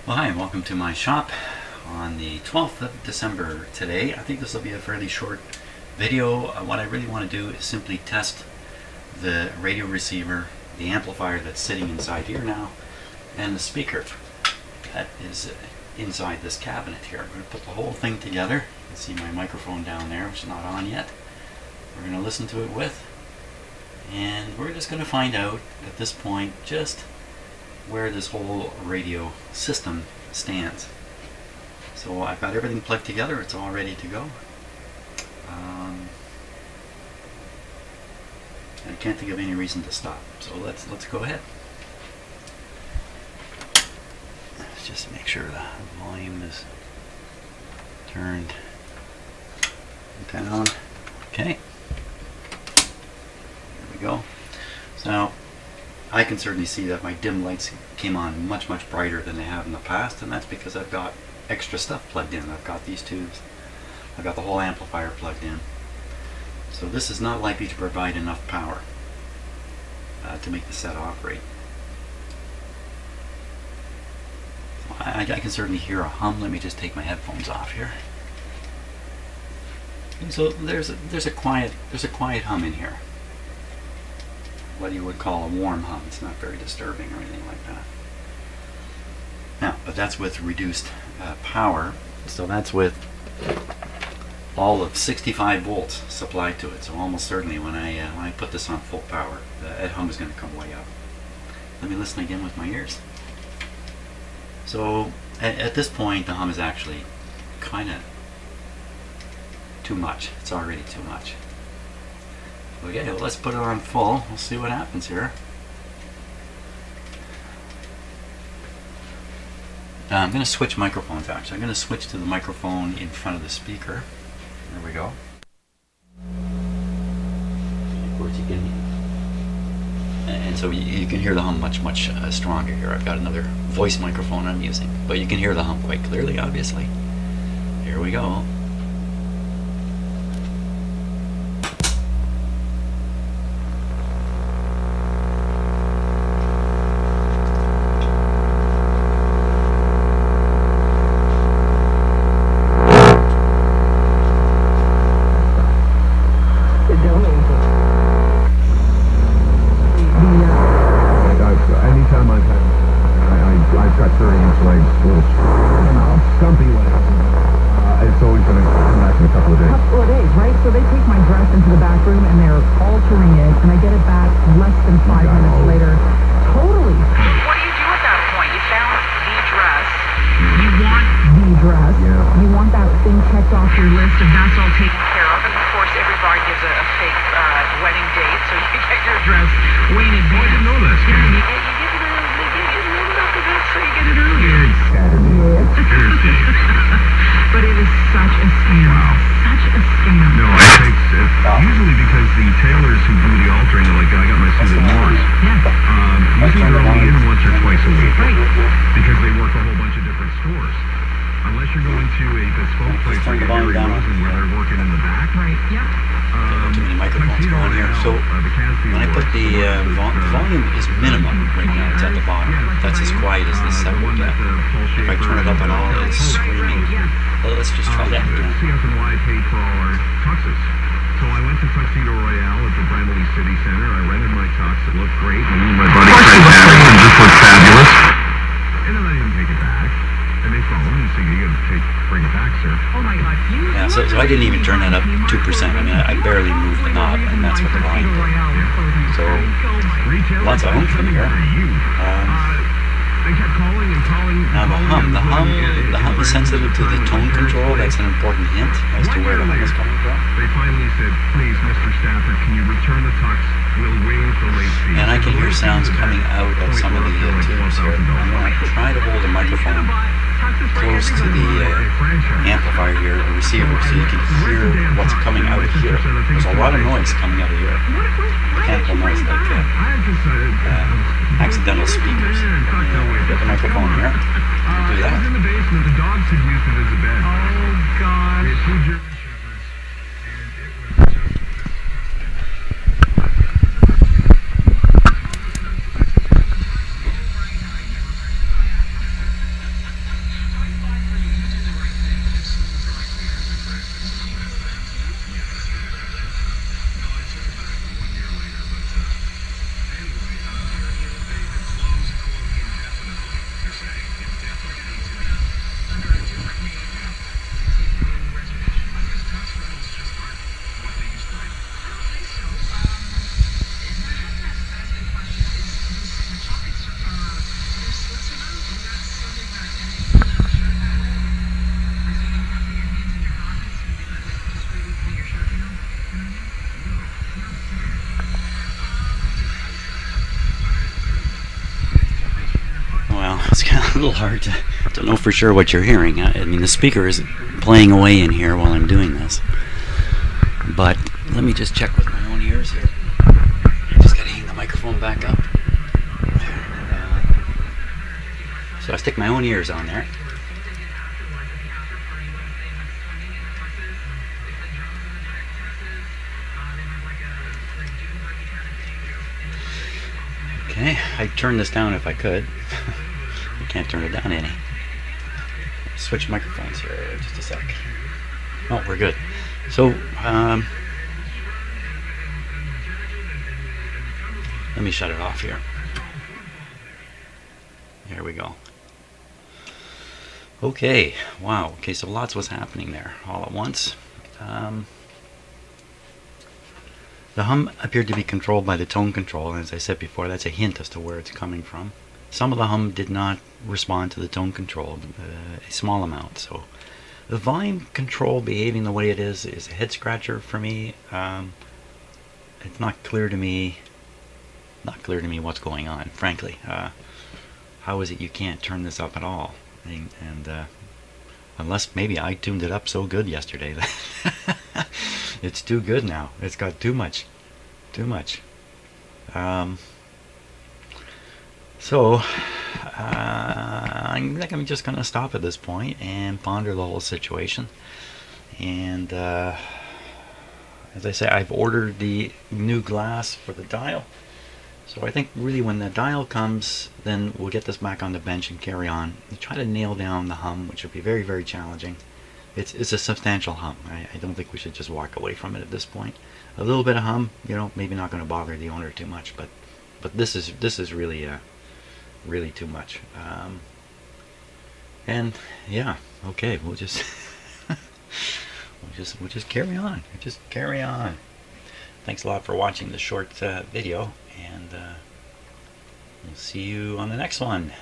Well, hi, and welcome to my shop on the 12th of December today. I think this will be a fairly short video. What I really want to do is simply test the radio receiver, the amplifier that's sitting inside here now, and the speaker that is inside this cabinet here. I'm going to put the whole thing together. You can see my microphone down there, which is not on yet. We're going to listen to it with, and we're just going to find out at this point just where this whole radio system stands. So I've got everything plugged together, it's all ready to go. I can't think of any reason to stop, so let's go ahead. Let's just make sure the volume is turned down. Okay, there we go. So I can certainly see that my dim lights came on much brighter than they have in the past, and that's because I've got extra stuff plugged in. I've got these tubes, I've got the whole amplifier plugged in. So this is not likely to provide enough power to make the set operate. So I can certainly hear a hum. Let me just take my headphones off here. And so there's a quiet hum in here. What you would call a warm hum. It's not very disturbing or anything like that. Now, but that's with reduced power. So that's with all of 65 volts supplied to it. So almost certainly when I put this on full power, that hum is going to come way up. Let me listen again with my ears. So at this point, the hum is actually kind of too much. It's already too much. Okay, well, let's put it on full. We'll see what happens here. I'm going to switch microphones actually. I'm going to switch to the microphone in front of the speaker. There we go. Of course you can, and so you can hear the hum much stronger here. I've got another voice microphone I'm using, but you can hear the hum quite clearly, obviously. Here we go. Volume is minimum right now. It's at the bottom. That's as quiet as this set will get. If I turn it up at all, it's screaming. Well, let's just try that again. CF&Y paid for all our tuxes. So I went to Tuxedo Royale at the Bramley City Center. I rented my tux. It looked great. My buddy Fred had it and just looked fabulous. And then I didn't take it back. And they phoned and said, you gotta bring it back, sir. Oh my God. Yeah, so I didn't even turn that up 2%. I mean, I barely moved the knob, and that's what the volume did. So lots of hum from here. Now the hum is sensitive to the tone control. That's an important hint as to where the hum is coming from. They finally said, please, Mr. Stafford, can you return the tux? We'll waive the late fee. And I can hear sounds coming out of some of the tubes here. I'm going to try to hold the microphone close to the amplifier here, the receiver, so you can hear what's coming out of here. There's a lot of noise coming out of here. Mechanical noise, like accidental speakers. Get the microphone here. Do that. The dogs had used it as a bed. Oh gosh. It's kind of a little hard to know for sure what you're hearing. I mean, the speaker is playing away in here while I'm doing this. But let me just check with my own ears here. I just got to hang the microphone back up. So I stick my own ears on there. Okay, I'd turn this down if I could. I can't turn it down any. Switch microphones here just a sec. Oh, we're good. So, let me shut it off here. There we go. Okay, wow. Okay, so lots was happening there all at once. The hum appeared to be controlled by the tone control, and as I said before, that's a hint as to where it's coming from. Some of the hum did not respond to the tone control, a small amount. So the volume control behaving the way it is a head scratcher for me. It's not clear to me what's going on, frankly. How is it you can't turn this up at all? And unless maybe I tuned it up so good yesterday that it's too good now. It's got too much. So I think I'm just going to stop at this point and ponder the whole situation. And as I say, I've ordered the new glass for the dial. So I think really when the dial comes, then we'll get this back on the bench and carry on. And try to nail down the hum, which will be very, very challenging. It's a substantial hum. I don't think we should just walk away from it at this point. A little bit of hum, maybe not going to bother the owner too much, but this is really really too much. And yeah, okay, we'll just we'll just carry on. Just carry on. Thanks a lot for watching the short video, and we'll see you on the next one.